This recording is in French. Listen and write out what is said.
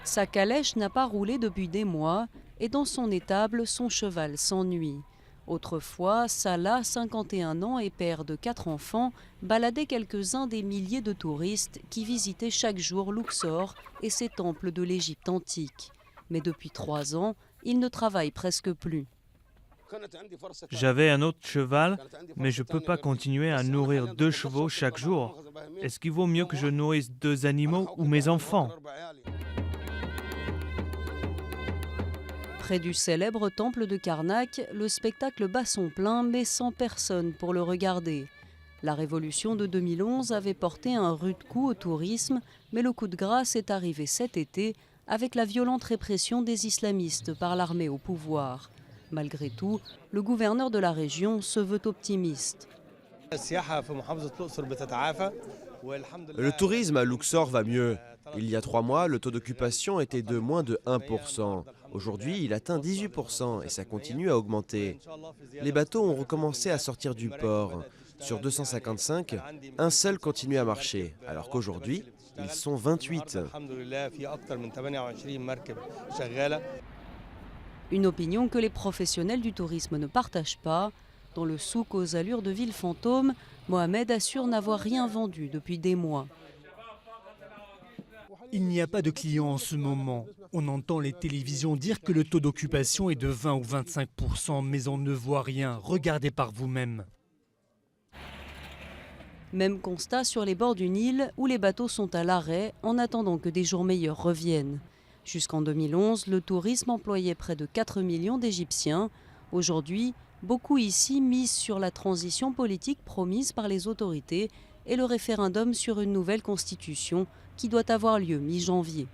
Sa calèche n'a pas roulé depuis des mois et dans son étable, son cheval s'ennuie. Autrefois, Salah, 51 ans et père de 4 enfants, baladait quelques-uns des milliers de touristes qui visitaient chaque jour Luxor et ses temples de l'Égypte antique. Mais depuis 3 ans, il ne travaille presque plus. J'avais un autre cheval, mais je ne peux pas continuer à nourrir 2 chevaux chaque jour. Est-ce qu'il vaut mieux que je nourrisse 2 animaux ou mes enfants? Près du célèbre temple de Karnak, le spectacle bat son plein mais sans personne pour le regarder. La révolution de 2011 avait porté un rude coup au tourisme, mais le coup de grâce est arrivé cet été avec la violente répression des islamistes par l'armée au pouvoir. Malgré tout, le gouverneur de la région se veut optimiste. Le tourisme à Luxor va mieux. Il y a 3 mois, le taux d'occupation était de moins de 1%. Aujourd'hui, il atteint 18% et ça continue à augmenter. Les bateaux ont recommencé à sortir du port. Sur 255, un seul continue à marcher, alors qu'aujourd'hui, ils sont 28. Une opinion que les professionnels du tourisme ne partagent pas. Dans le souk aux allures de ville fantôme, Mohamed assure n'avoir rien vendu depuis des mois. Il n'y a pas de clients en ce moment. On entend les télévisions dire que le taux d'occupation est de 20 ou 25%, mais on ne voit rien. Regardez par vous-même. Même constat sur les bords du Nil, où les bateaux sont à l'arrêt en attendant que des jours meilleurs reviennent. Jusqu'en 2011, le tourisme employait près de 4 millions d'Égyptiens. Aujourd'hui, beaucoup ici misent sur la transition politique promise par les autorités et le référendum sur une nouvelle constitution qui doit avoir lieu mi-janvier.